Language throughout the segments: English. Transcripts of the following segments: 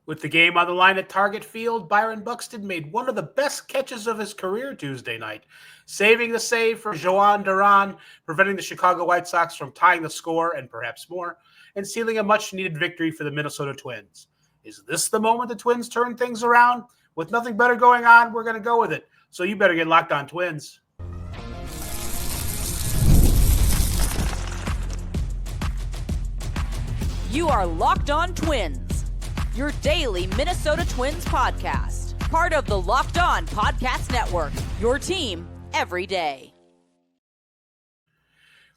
With the game on the line at Target Field, Byron Buxton made one of the best catches of his career Tuesday night, saving the save for Joan Duran, preventing the Chicago White Sox from tying the score and perhaps more, and sealing a much-needed victory for the Minnesota Twins. Is this the moment the Twins turn things around? With nothing better going on, we're going to go with it. So you better get locked on Twins. You are Locked On Twins, your daily Minnesota Twins podcast. Part of the Locked On Podcast Network, your team every day.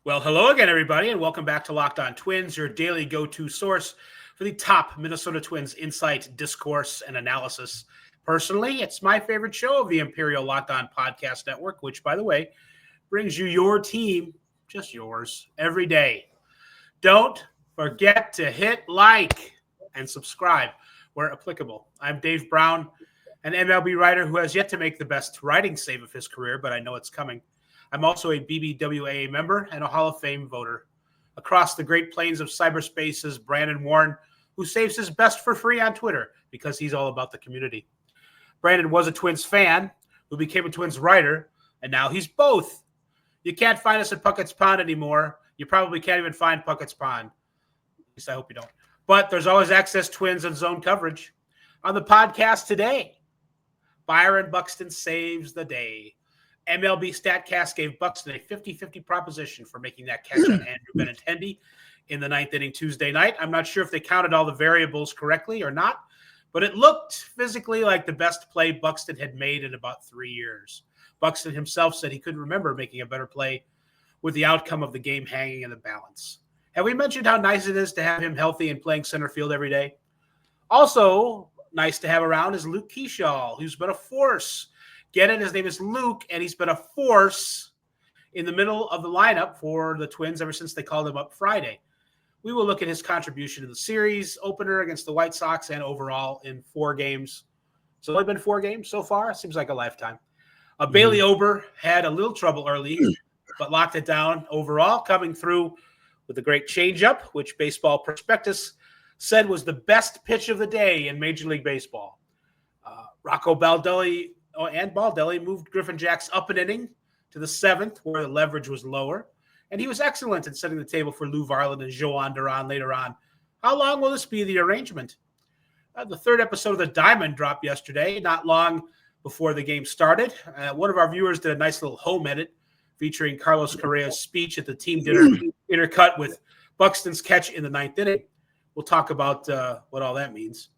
Well, hello again, everybody, and welcome back to Locked On Twins, your daily go-to source for the top Minnesota Twins insight, discourse, and analysis. Personally, it's my favorite show of the Imperial Locked On Podcast Network, which, by the way, brings you your team, just yours, every day. Don't forget to hit like and subscribe where applicable. I'm Dave Brown, an MLB writer who has yet to make the best writing save of his career, but I know it's coming. I'm also a BBWAA member and a Hall of Fame voter. Across the Great Plains of cyberspace is Brandon Warren, who saves his best for free on Twitter because he's all about the community. Brandon was a Twins fan who became a Twins writer, and now he's both. You can't find us at Puckett's Pond anymore. You probably can't even find Puckett's Pond. At least I hope you don't. But there's always Access Twins and zone coverage. On the podcast today, Byron Buxton saves the day. MLB StatCast gave Buxton a 50-50 proposition for making that catch on Andrew Benintendi in the ninth inning Tuesday night. I'm not sure if they counted all the variables correctly or not, but it looked physically like the best play Buxton had made in about 3 years. Buxton himself said he couldn't remember making a better play with the outcome of the game hanging in the balance. Have we mentioned how nice it is to have him healthy and playing center field every day? Also nice to have around is Luke Keyshaw, who's been a force. Get it? His name is Luke, and he's been a force in the middle of the lineup for the Twins ever since they called him up Friday. We will look at his contribution to the series opener against the White Sox and overall in 4 games. It's only been 4 games so far. Seems like a lifetime. Bailey Ober had a little trouble early, but locked it down overall, coming through with a great changeup, which Baseball Prospectus said was the best pitch of the day in Major League Baseball. Rocco Baldelli and Baldelli moved Griffin Jax up an inning to the 7th, where the leverage was lower, and he was excellent in setting the table for Lou Varland and Joan Duran later on. How long will this be the arrangement? The 3rd episode of The Diamond dropped yesterday, not long before the game started. One of our viewers did a nice little home edit featuring Carlos Correa's speech at the team dinner, intercut with Buxton's catch in the 9th inning. We'll talk about what all that means.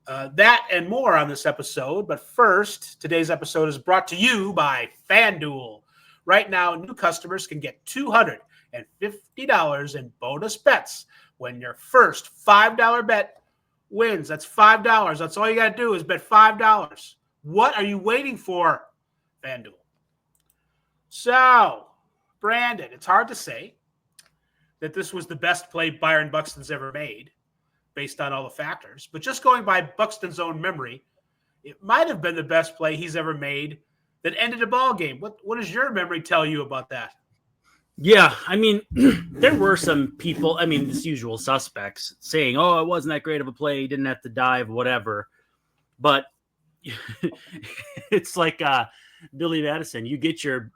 That and more on this episode. But first, today's episode is brought to you by FanDuel. Right now, new customers can get $250 in bonus bets when your first $5 bet wins. That's $5. That's all you got to do is bet $5. What are you waiting for, FanDuel? So, Brandon, it's hard to say that this was the best play Byron Buxton's ever made based on all the factors. But just going by Buxton's own memory, it might have been the best play he's ever made that ended a ball game. What does your memory tell you about that? Yeah, I mean, there were some people, this usual suspects saying, oh, it wasn't that great of a play. He didn't have to dive, whatever. But it's like Billy Madison. You get your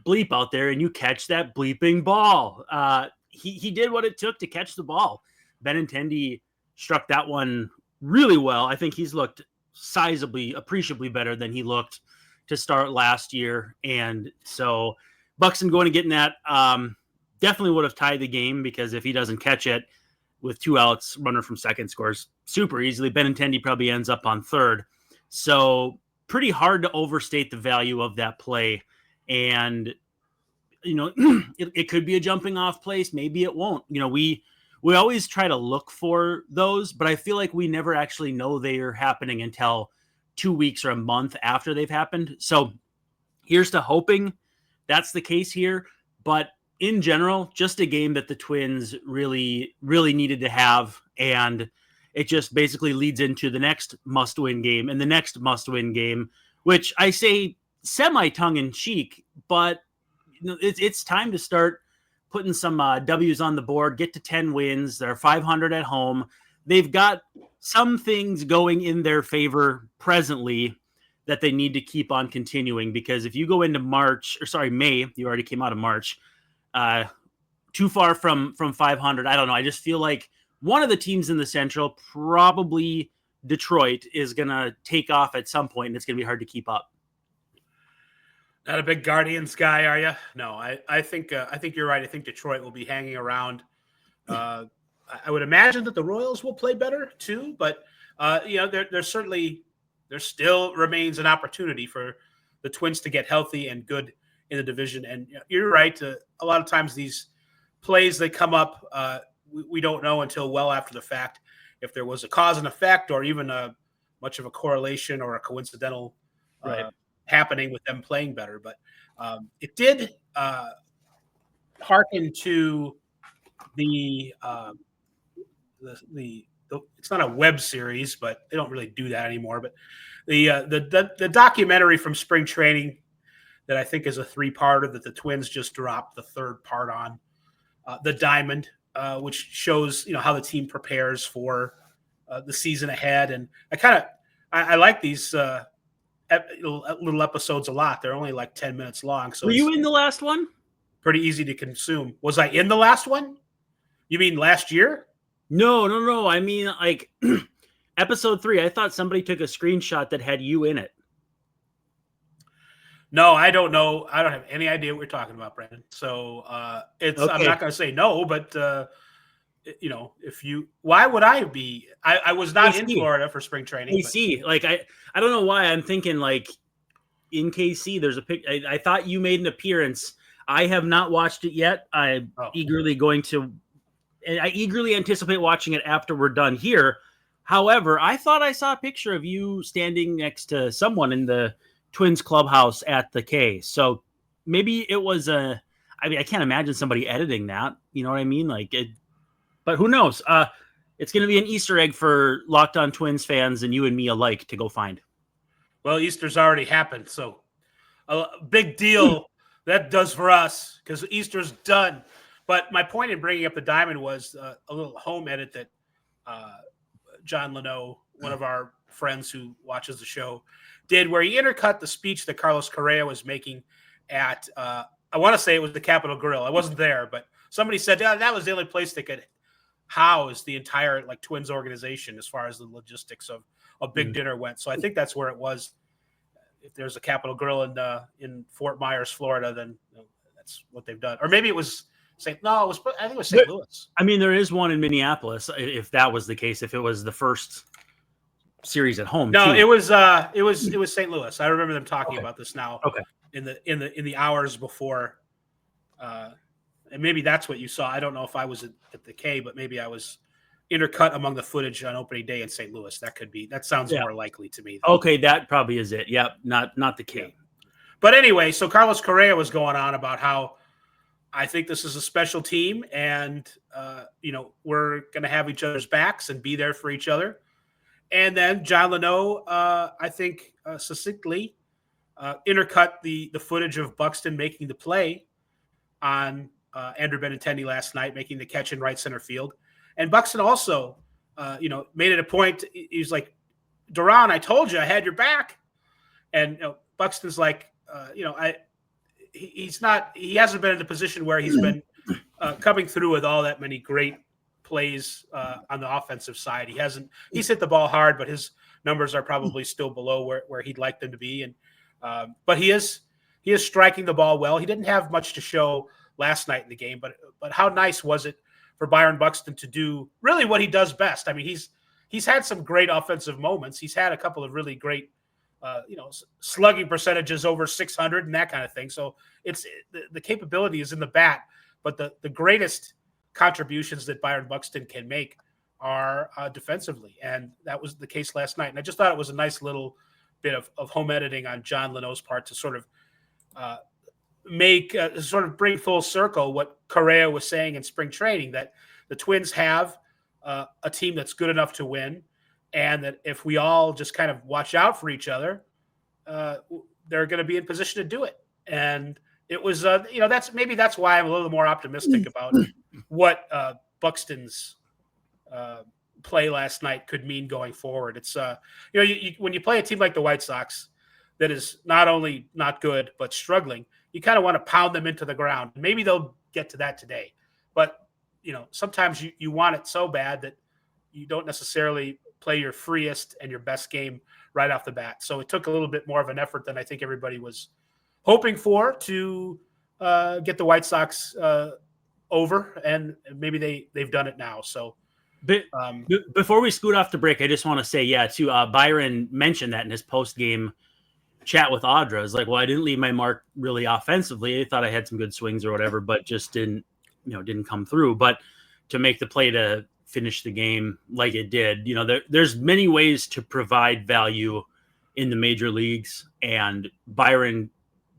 bleep out there and you catch that bleeping ball. He did what it took to catch the ball. Benintendi struck that one really well. I think he's looked appreciably better than he looked to start last year. And so Buxton going and getting that definitely would have tied the game, because if he doesn't catch it with 2 outs, runner from second scores super easily. Benintendi probably ends up on third. So pretty hard to overstate the value of that play. And, it could be a jumping off place. Maybe it won't. We always try to look for those, but I feel like we never actually know they are happening until 2 weeks or a month after they've happened. So here's to hoping that's the case here. But in general, just a game that the Twins really, really needed to have. And it just basically leads into the next must-win game and the next must-win game, which I say semi-tongue-in-cheek, but it's time to start putting some W's on the board, get to 10 wins. They're 500 at home. They've got some things going in their favor presently that they need to keep on continuing, because if you go into May, you already came out of March, too far from 500. I don't know. I just feel like one of the teams in the Central, probably Detroit, is going to take off at some point, and it's going to be hard to keep up. Not a big Guardians guy, are you? No, I think you're right. I think Detroit will be hanging around. I would imagine that the Royals will play better too, but there still remains an opportunity for the Twins to get healthy and good in the division. And you're right. A lot of times these plays that come up, we don't know until well after the fact if there was a cause and effect, or even much of a correlation or a coincidental happening with them playing better. But it did hearken to the it's not a web series, but they don't really do that anymore. But the documentary from spring training that I think is a 3-parter that the Twins just dropped the 3rd part on, the Diamond, which shows how the team prepares for the season ahead. And I like these little episodes a lot. They're only like 10 minutes long. So were you in the last one? Pretty easy to consume. Was I in the last one? You mean last year? No. I mean, like episode 3. I thought somebody took a screenshot that had you in it. No, I don't know. I don't have any idea what we're talking about, Brandon. So okay. I'm not going to say no, but why would I be? I was not in Florida for spring training. KC, like I don't know why I'm thinking like in KC. There's a pic. I thought you made an appearance. I have not watched it yet. I eagerly anticipate watching it after we're done here. However, I thought I saw a picture of you standing next to someone in the Twins clubhouse at the K. So maybe it was I can't imagine somebody editing that. You know what I mean? But who knows? It's going to be an Easter egg for Locked On Twins fans and you and me alike to go find. Well, Easter's already happened, so a big deal that does for us because Easter's done. But my point in bringing up the Diamond was a little home edit that John Leno, one of our friends who watches the show, did, where he intercut the speech that Carlos Correa was making at, I want to say it was the Capitol Grill. I wasn't there, but somebody said that was the only place they could house the entire Twins organization as far as the logistics of a big dinner went. So I think that's where it was. If there's a Capitol Grill in Fort Myers, Florida, then that's what they've done. Or maybe it was I think it was St. Louis. I mean, there is one in Minneapolis. If that was the case, if it was the first series at home. No, too. it was St. Louis. I remember them talking about this now. Okay. In the hours before, and maybe that's what you saw. I don't know if I was at the K, but maybe I was intercut among the footage on opening day in St. Louis. That sounds more likely to me. Okay, that probably is it. Yep, not the K. Yeah. But anyway, so Carlos Correa was going on about how I think this is a special team, and we're going to have each other's backs and be there for each other. And then John Leno, I think, succinctly intercut the footage of Buxton making the play on Andrew Benintendi last night, making the catch in right center field. And Buxton also, made it a point. He was like, Duran, I told you I had your back. And Buxton's like, he hasn't been in the position where he's been coming through with all that many great plays on the offensive side. He's hit the ball hard, but his numbers are probably still below where he'd like them to be. And but he is striking the ball well. He didn't have much to show last night in the game, but how nice was it for Byron Buxton to do really what he does best? I mean, he's had some great offensive moments. He's had a couple of really great slugging percentages over 600 and that kind of thing. So it's the capability is in the bat, but the greatest contributions that Byron Buxton can make are defensively. And that was the case last night. And I just thought it was a nice little bit of home editing on John Leno's part to sort of bring full circle what Correa was saying in spring training, that the Twins have a team that's good enough to win. And that if we all just kind of watch out for each other, they're going to be in position to do it. And it was, that's why I'm a little more optimistic about what Buxton's play last night could mean going forward. It's when you play a team like the White Sox that is not only not good but struggling, you kind of want to pound them into the ground. Maybe they'll get to that today, but sometimes you want it so bad that you don't necessarily play your freest and your best game right off the bat. So it took a little bit more of an effort than I think everybody was hoping for to get the White Sox over, and maybe they've done it now. So before we scoot off the break, I just want to say, Byron mentioned that in his post-game chat with Audra. It's like, well, I didn't leave my mark really offensively. I thought I had some good swings or whatever, but just didn't come through. But to make the play to finish the game like it did, there's many ways to provide value in the major leagues, and Byron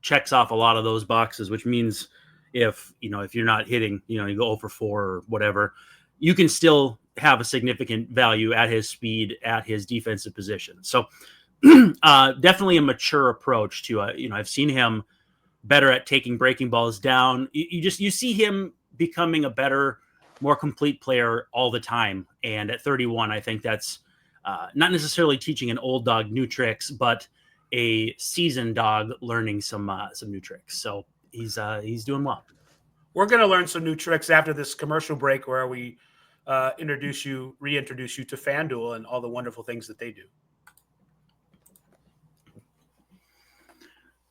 checks off a lot of those boxes, which means if you're not hitting, you go 0 for 4 or whatever, you can still have a significant value at his speed, at his defensive position. So definitely a mature approach to, I've seen him better at taking breaking balls down. You see him becoming a better, more complete player all the time. And at 31, I think that's not necessarily teaching an old dog new tricks, but a seasoned dog learning some new tricks. So he's doing well. We're going to learn some new tricks after this commercial break, where we reintroduce you to FanDuel and all the wonderful things that they do.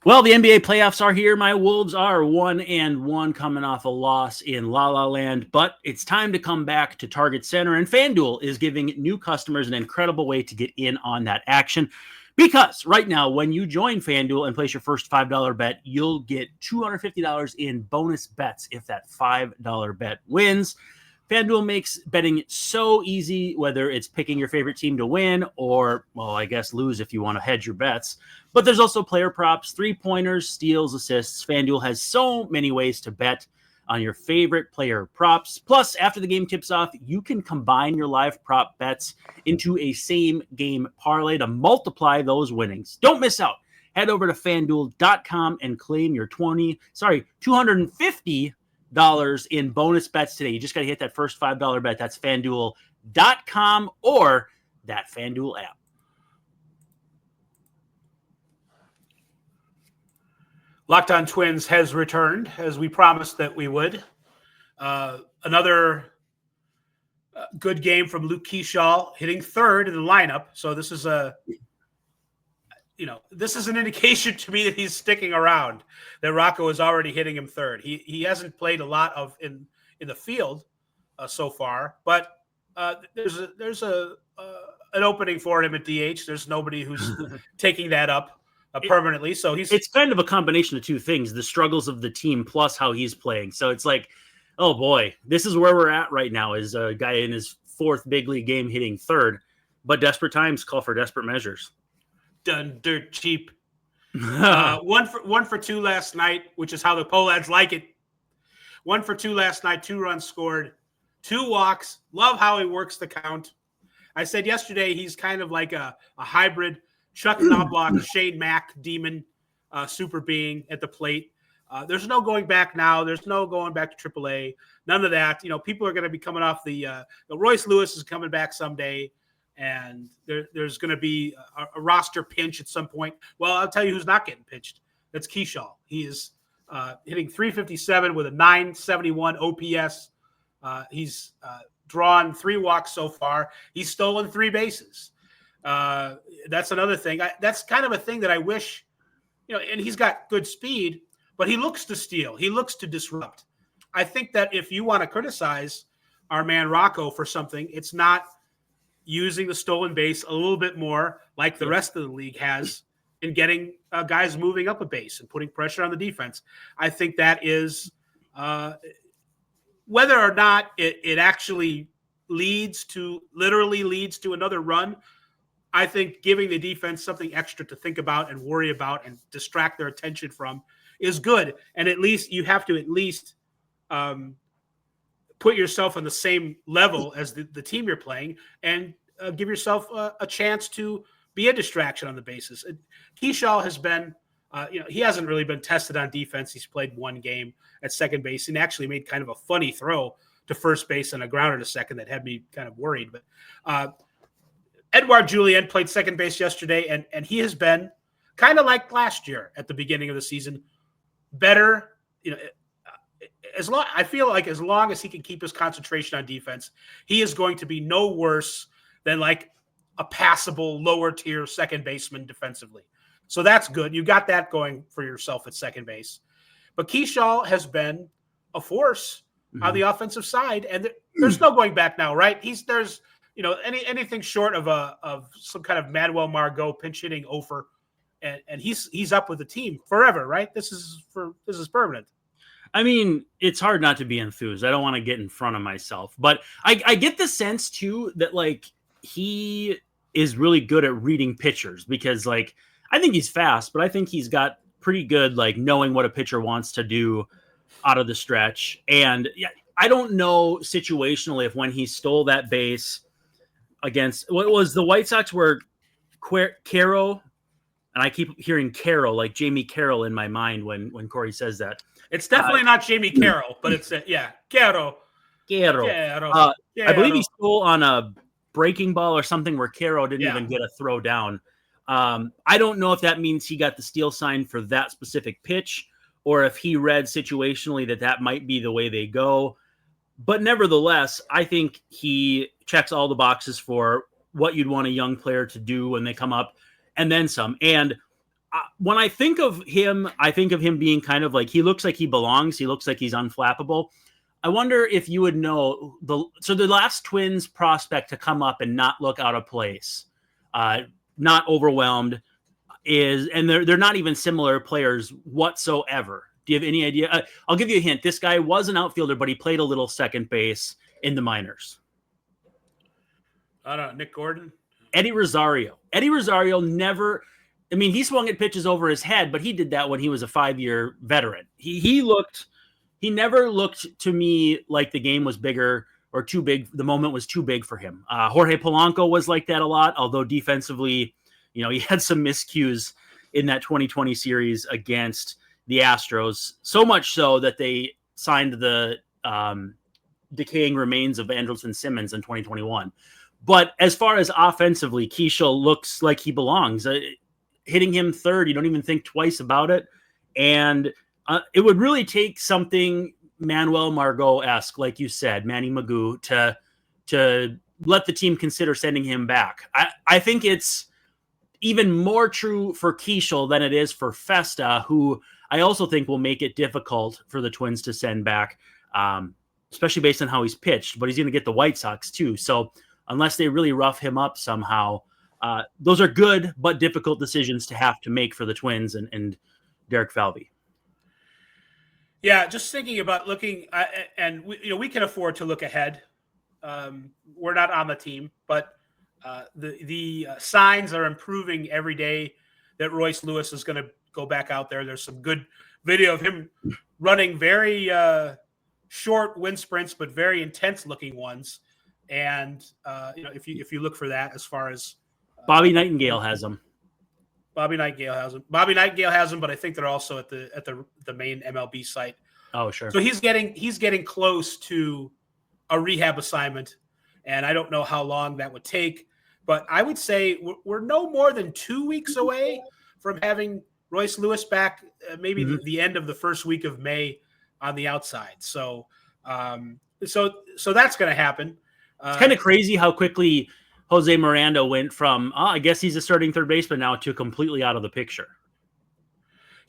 Well, the NBA playoffs are here. My Wolves are 1-1 coming off a loss in La La Land, but it's time to come back to Target Center, and FanDuel is giving new customers an incredible way to get in on that action. Because right now, when you join FanDuel and place your first $5 bet, you'll get $250 in bonus bets if that $5 bet wins. FanDuel makes betting so easy, whether it's picking your favorite team to win or, well, I guess lose if you want to hedge your bets. But there's also player props, three-pointers, steals, assists. FanDuel has so many ways to bet on your favorite player props. Plus, after the game tips off, you can combine your live prop bets into a same-game parlay to multiply those winnings. Don't miss out. Head over to FanDuel.com and claim your $250 in bonus bets today. You just got to hit that first $5 bet. That's FanDuel.com or that FanDuel app. Locked On Twins has returned, as we promised that we would. Another good game from Luke Keyshaw, hitting third in the lineup. So this is this is an indication to me that he's sticking around, that Rocco is already hitting him third. He hasn't played a lot of in the field so far, but there's an opening for him at DH. There's nobody who's taking that up permanently. So it's kind of a combination of two things, the struggles of the team plus how he's playing. So it's like, oh boy, this is where we're at right now, is a guy in his fourth big league game hitting third, but desperate times call for desperate measures. Done dirt cheap. 1 for 2 last night, which is how the Polads like it. 1 for 2 last night, 2 runs scored, 2 walks. Love how he works the count. I said yesterday he's kind of like a hybrid Chuck Knobloch, Shane Mack, demon, super being at the plate. There's no going back now. There's no going back to AAA. None of that. People are going to be coming off the Royce Lewis is coming back someday, and there's going to be a roster pinch at some point. Well, I'll tell you who's not getting pitched. That's Keyshaw. He is hitting .357 with a .971 OPS. He's drawn 3 walks so far. He's stolen 3 bases. That's another thing. That's kind of a thing that I wish, and he's got good speed, but he looks to steal. He looks to disrupt. I think that if you want to criticize our man Rocco for something, it's not using the stolen base a little bit more like the rest of the league has in getting guys moving up a base and putting pressure on the defense. I think that is whether or not it actually literally leads to another run. I think giving the defense something extra to think about and worry about and distract their attention from is good. And at least you have to put yourself on the same level as the team you're playing and give yourself a chance to be a distraction on the bases. Keyshaw has been, he hasn't really been tested on defense. He's played 1 game at second base and actually made kind of a funny throw to first base and a grounder to second that had me kind of worried. But Edouard Julien played second base yesterday, and he has been kind of like last year at the beginning of the season, better. I feel like as long as he can keep his concentration on defense, he is going to be no worse than like a passable lower tier second baseman defensively. So that's good. You got that going for yourself at second base. But Keyshaw has been a force on the offensive side, and there's no going back now, right? There's anything short of some kind of Manuel Margot pinch hitting Ober, and he's up with the team forever, right? This is permanent. I mean, it's hard not to be enthused. I don't want to get in front of myself, but I get the sense too that like he is really good at reading pitchers, because like I think he's fast, but I think he's got pretty good like knowing what a pitcher wants to do out of the stretch. And I don't know situationally if when he stole that base against what was the White Sox where Caro, and I keep hearing Carroll, like Jamie Carroll in my mind when Corey says that. It's definitely not Jamie Carroll, but it's Caro. I believe he stole on a breaking ball or something where Caro didn't even get a throw down. I don't know if that means he got the steal sign for that specific pitch, or if he read situationally that might be the way they go. But nevertheless, I think he checks all the boxes for what you'd want a young player to do when they come up, and then some. And when I think of him being kind of like, he looks like he belongs. He looks like he's unflappable. I wonder if you would know the last Twins prospect to come up and not look out of place, not overwhelmed, and they're not even similar players whatsoever. Do you have any idea? I'll give you a hint. This guy was an outfielder, but he played a little second base in the minors. I don't know. Nick Gordon? Eddie Rosario. Eddie Rosario never... I mean, he swung at pitches over his head, but he did that when he was a 5-year veteran. He never looked to me like the game was bigger or too big. The moment was too big for him. Jorge Polanco was like that a lot, although defensively, he had some miscues in that 2020 series against the Astros, so much so that they signed the decaying remains of Andrelton Simmons in 2021. But as far as offensively, Keyshaw looks like he belongs. Hitting him third, you don't even think twice about it. And it would really take something Manuel Margot-esque, like you said, Manny Magoo, to let the team consider sending him back. I think it's even more true for Keyshaw than it is for Festa, who I also think will make it difficult for the Twins to send back, especially based on how he's pitched. But he's going to get the White Sox too. So unless they really rough him up somehow, those are good but difficult decisions to have to make for the Twins and Derek Falvey. Yeah, just thinking about looking, and we can afford to look ahead. We're not on the team, but the signs are improving every day that Royce Lewis is going to go back out there. There's some good video of him running very short wind sprints, but very intense looking ones. And if you look for that, as far as Bobby Nightingale has them. Bobby Nightingale has them, but I think they're also at the main MLB site. Oh, sure. So he's getting close to a rehab assignment, and I don't know how long that would take, but I would say we're no more than 2 weeks away from having Royce Lewis back, maybe the end of the first week of May on the outside. So so that's going to happen. It's kind of crazy how quickly Jose Miranda went from, I guess he's a starting third baseman now, to completely out of the picture.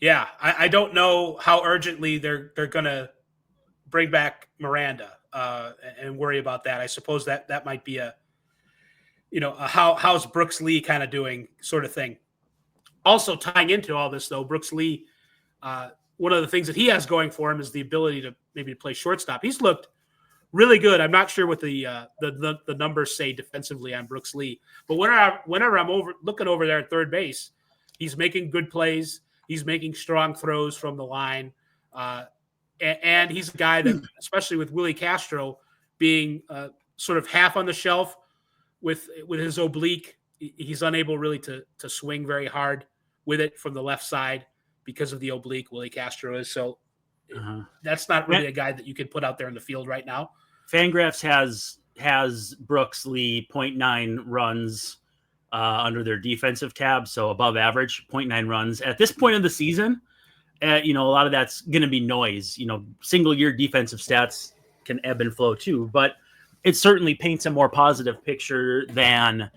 Yeah, I don't know how urgently they're going to bring back Miranda and worry about that. I suppose that might be a how's Brooks Lee kind of doing sort of thing. Also tying into all this, though, Brooks Lee, one of the things that he has going for him is the ability to maybe play shortstop. He's looked really good. I'm not sure what the numbers say defensively on Brooks Lee, but whenever I'm looking over there at third base, he's making good plays. He's making strong throws from the line, and he's a guy that, especially with Willie Castro being sort of half on the shelf with his oblique, he's unable really to swing very hard with it from the left side because of the oblique. Willie Castro is so. That's not really a guy that you could put out there in the field right now. Fangraphs has Brooks Lee 0.9 runs under their defensive tab, so above average, 0.9 runs at this point of the season. A lot of that's going to be noise. Single year defensive stats can ebb and flow too, but it certainly paints a more positive picture than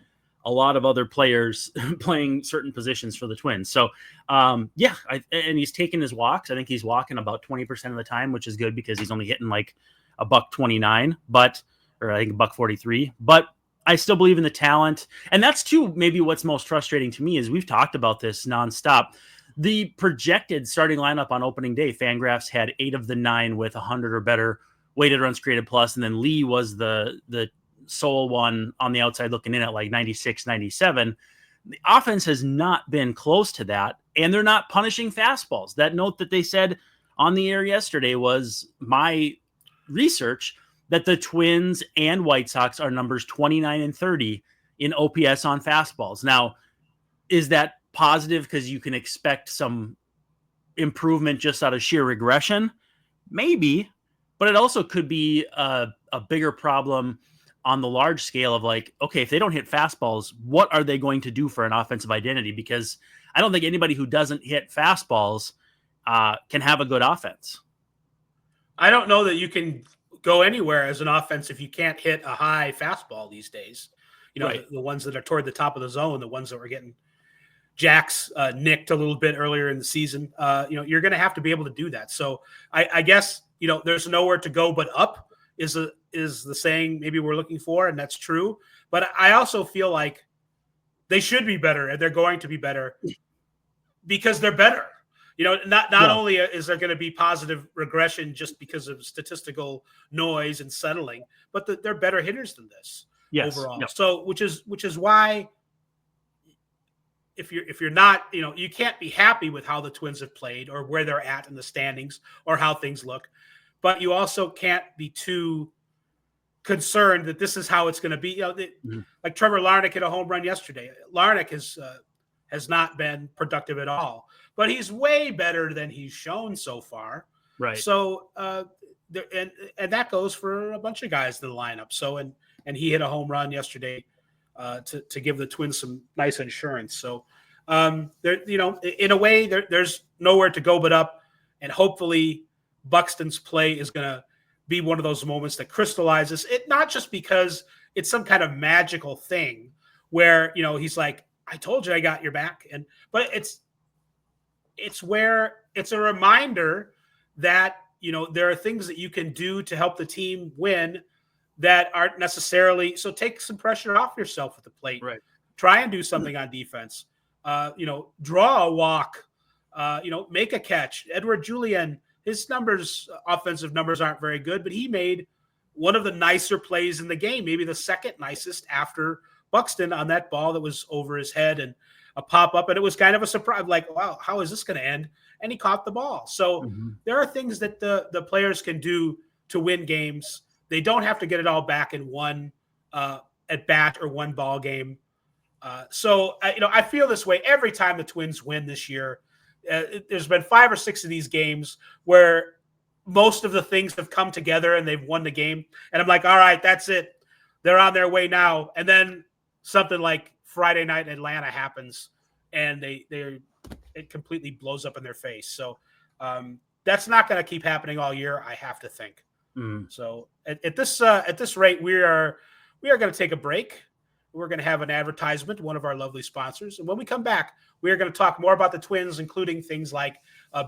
a lot of other players playing certain positions for the Twins. So, and he's taking his walks. I think he's walking about 20% of the time, which is good because he's only hitting like a $129, or I think $143. But I still believe in the talent, and that's too maybe what's most frustrating to me is we've talked about this nonstop. The projected starting lineup on opening day, Fangraphs had 8 of the 9 with 100 or better weighted runs created plus, and then Lee was the sole one on the outside looking in at like 96, 97. The offense has not been close to that, and they're not punishing fastballs. That note that they said on the air yesterday was my research that the Twins and White Sox are numbers 29 and 30 in OPS on fastballs. Now, is that positive because you can expect some improvement just out of sheer regression? Maybe, but it also could be a bigger problem on the large scale of like, okay, if they don't hit fastballs, what are they going to do for an offensive identity? Because I don't think anybody who doesn't hit fastballs can have a good offense. I don't know that you can go anywhere as an offense if you can't hit a high fastball these days. Right. The ones that are toward the top of the zone, the ones that were getting Jax nicked a little bit earlier in the season. You're going to have to be able to do that. So I guess, there's nowhere to go but up is the saying maybe we're looking for, and that's true. But I also feel like they should be better, and they're going to be better because they're better. Not only is there going to be positive regression just because of statistical noise and settling, but they're better hitters than this overall. Yep. So which is why if you're not, you can't be happy with how the Twins have played or where they're at in the standings or how things look, but you also can't be too concerned that this is how it's going to be. Like Trevor Larnach hit a home run yesterday. Larnach has not been productive at all, but he's way better than he's shown so far. Right. So, and that goes for a bunch of guys in the lineup. So, and he hit a home run yesterday to give the Twins some nice insurance. So, there, in a way, there's nowhere to go but up, and hopefully Buxton's play is going to be one of those moments that crystallizes it, not just because it's some kind of magical thing where, he's like, I told you I got your back. But it's where it's a reminder that, there are things that you can do to help the team win that aren't necessarily, so take some pressure off yourself at the plate. Right. Try and do something on defense. Draw a walk, make a catch. Edward Julian, his offensive numbers aren't very good, but he made one of the nicer plays in the game, maybe the second nicest after Buxton on that ball that was over his head and a pop-up, and it was kind of a surprise, like, wow, how is this going to end? And he caught the ball. So there are things that the players can do to win games. They don't have to get it all back in one at bat or one ball game. So I feel this way every time the Twins win this year. There's been 5 or 6 of these games where most of the things have come together and they've won the game. And I'm like, all right, that's it. They're on their way now. And then something like Friday night in Atlanta happens and it completely blows up in their face. So that's not going to keep happening all year, I have to think. So at this rate, we are going to take a break. We're going to have an advertisement, one of our lovely sponsors. And when we come back, we are going to talk more about the Twins, including things like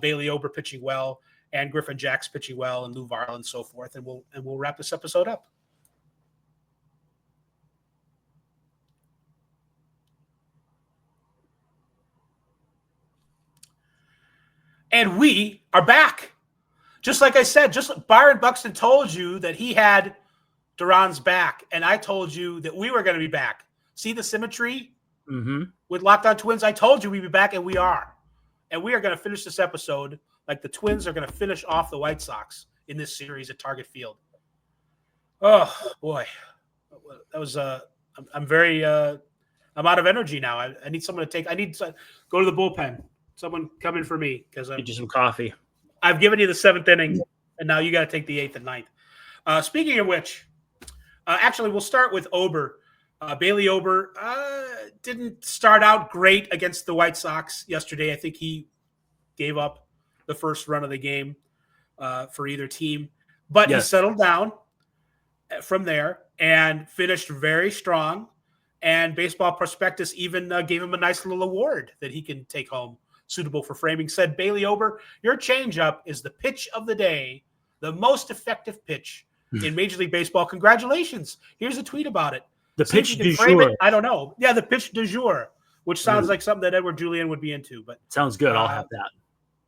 Bailey Ober pitching well and Griffin Jax pitching well and Lou Varland and so forth. And we'll wrap this episode up. And we are back. Just like I said, Byron Buxton told you that he had Duran's back, and I told you that we were going to be back. See the symmetry with Locked On Twins? I told you we'd be back, and we are. And we are going to finish this episode like the Twins are going to finish off the White Sox in this series at Target Field. Oh, boy. That was I'm very I'm out of energy now. I need someone I need to go to the bullpen. Someone come in for me because get you some coffee. I've given you the 7th inning, and now you got to take the 8th and 9th. Speaking of which, actually, we'll start with Ober. Bailey Ober didn't start out great against the White Sox yesterday. I think he gave up the first run of the game for either team. But he settled down from there and finished very strong. And Baseball Prospectus even gave him a nice little award that he can take home, suitable for framing. Said, Bailey Ober, your changeup is the pitch of the day, the most effective pitch in Major League Baseball. Congratulations. Here's a tweet about it. The pitch du jour. I don't know. Yeah, the pitch du jour, which sounds like something that Edward Julian would be into. But sounds good. I'll have that.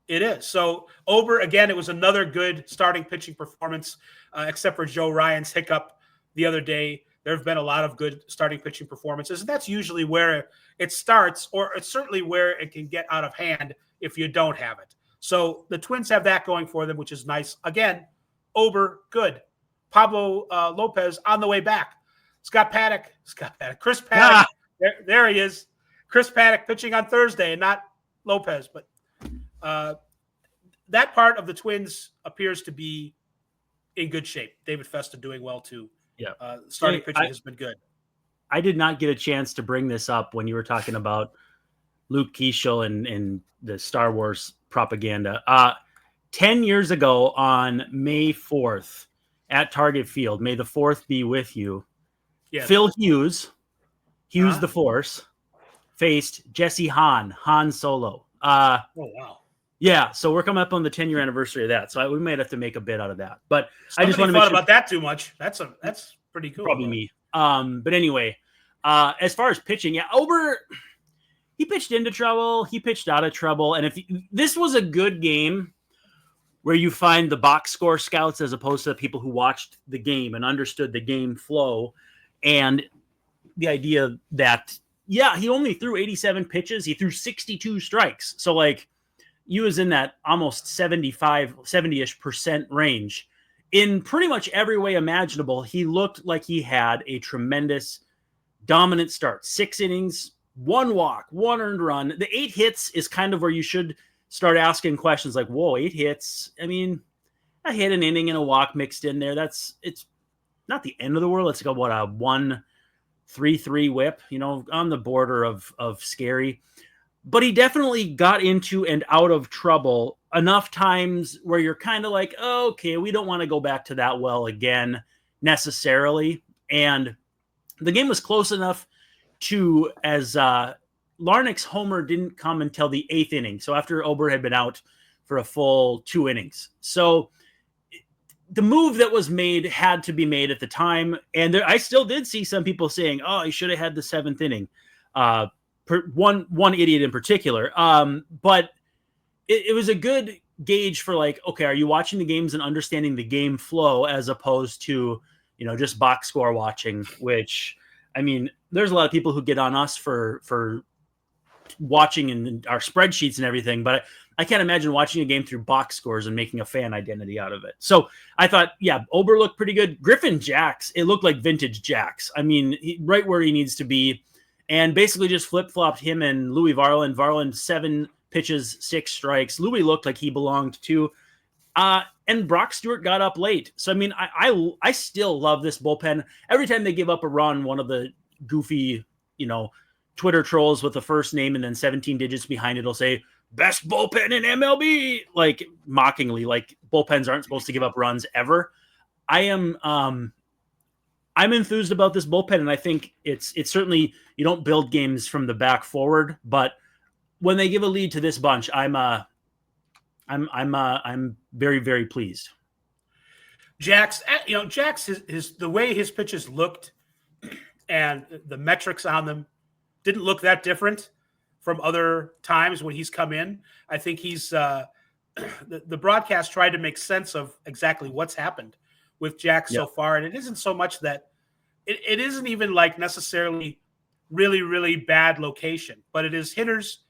It is. So Ober, again, it was another good starting pitching performance, except for Joe Ryan's hiccup the other day. There have been a lot of good starting pitching performances, and that's usually where it starts, or it's certainly where it can get out of hand if you don't have it. So the Twins have that going for them, which is nice. Again, Ober, good. Pablo Lopez on the way back. Chris Paddock. There he is. Chris Paddock pitching on Thursday, and not Lopez, but that part of the Twins appears to be in good shape. David Festa doing well too. Yeah. Starting pitching has been good. I did not get a chance to bring this up when you were talking about Luke Keeschel and the Star Wars propaganda. 10 years ago on May 4th at Target Field, may the 4th be with you. Yes. Phil Hughes the Force, faced Jesse Han Solo. Oh, wow. Yeah, so we're coming up on the 10-year anniversary of that, so we might have to make a bit out of that. But I just want to thought about that too much. That's pretty cool. Probably me. But anyway, as far as pitching, yeah, Ober, he pitched into trouble, he pitched out of trouble, and if this was a good game where you find the box score scouts as opposed to the people who watched the game and understood the game flow, and the idea that he only threw 87 pitches, he threw 62 strikes, so like. You was in that almost 70-ish% range. In pretty much every way imaginable, he looked like he had a tremendous dominant start. 6 innings, 1 walk, 1 earned run. The 8 hits is kind of where you should start asking questions like, whoa, 8 hits. I mean, I hit an inning and a walk mixed in there. It's not the end of the world. It's like a 1.33 whip, on the border of scary. But he definitely got into and out of trouble enough times where you're kind of like, oh, okay, we don't want to go back to that well again necessarily. And the game was close enough to, as Larnach's homer didn't come until the 8th inning. So after Ober had been out for a full 2 innings. So the move that was made had to be made at the time. And I still did see some people saying, oh, he should have had the 7th inning. One idiot in particular. But it was a good gauge for like, okay, are you watching the games and understanding the game flow as opposed to, just box score watching, which, I mean, there's a lot of people who get on us for watching in our spreadsheets and everything, but I can't imagine watching a game through box scores and making a fan identity out of it. So I thought, Ober looked pretty good. Griffin Jax, it looked like vintage Jax. I mean, right where he needs to be. And basically just flip-flopped him and Louis Varland. Varland, 7 pitches, 6 strikes. Louis looked like he belonged too. And Brock Stewart got up late. So, I mean, I still love this bullpen. Every time they give up a run, one of the goofy, Twitter trolls with the first name and then 17 digits behind it will say, best bullpen in MLB, like mockingly, like bullpens aren't supposed to give up runs ever. I'm enthused about this bullpen, and I think it's certainly, you don't build games from the back forward, but when they give a lead to this bunch, I'm very, very pleased. Jax, the way his pitches looked and the metrics on them didn't look that different from other times when he's come in. I think he's the broadcast tried to make sense of exactly what's happened with Jax so far. And it isn't so much that it isn't even like necessarily really, really bad location, but it is hitters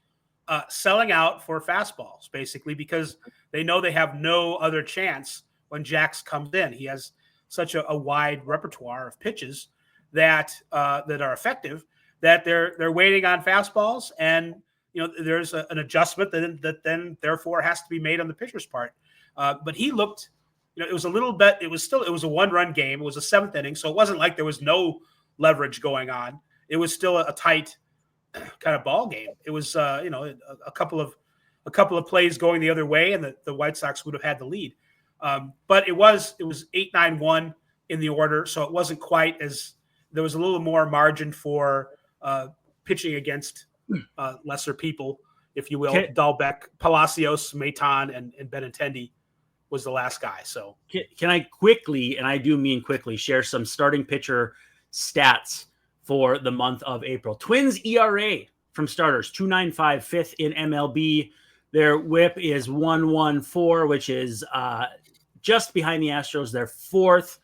selling out for fastballs basically because they know they have no other chance when Jax comes in. He has such a wide repertoire of pitches that are effective that they're waiting on fastballs, and there's an adjustment that then therefore has to be made on the pitcher's part. But he looked it was a little bit. It was a 1-run game. It was a 7th inning, so it wasn't like there was no leverage going on. It was still a tight kind of ball game. It was a couple of plays going the other way, and the White Sox would have had the lead. But it was 8-9-1 in the order, so it wasn't quite as there was a little more margin for pitching against lesser people, if you will. Dahlbeck, Palacios, Maitan, and Benintendi was the last guy. So can I quickly, and I do mean quickly, share some starting pitcher stats for the month of April? Twins ERA from starters, 2.95, fifth in MLB. Their whip is 1.14, which is just behind the Astros. Their fourth.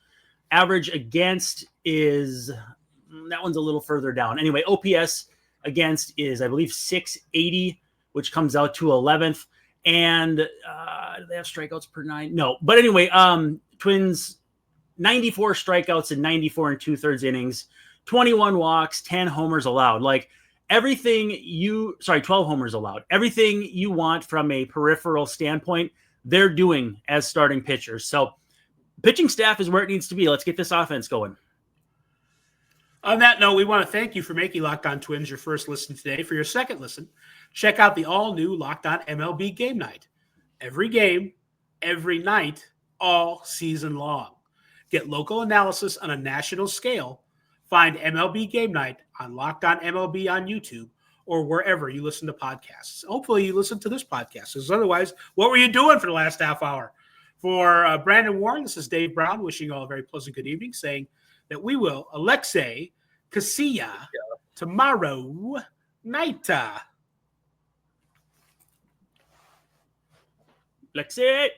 Average against is, that one's a little further down. Anyway, OPS against is, I believe, 680, which comes out to 11th. And do they have strikeouts per 9? No. But anyway, Twins, 94 strikeouts in 94 2/3 innings, 21 walks, 10 homers allowed. 12 homers allowed. Everything you want from a peripheral standpoint, they're doing as starting pitchers. So pitching staff is where it needs to be. Let's get this offense going. On that note, we want to thank you for making Locked On Twins your first listen today. For your second listen, check out the all-new Locked On MLB Game Night. Every game, every night, all season long. Get local analysis on a national scale. Find MLB Game Night on Locked On MLB on YouTube or wherever you listen to podcasts. Hopefully you listen to this podcast, because otherwise, what were you doing for the last half hour? For Brandon Warren, this is Dave Brown wishing you all a very pleasant good evening, saying that we will Alexei Casilla tomorrow night. Alexei.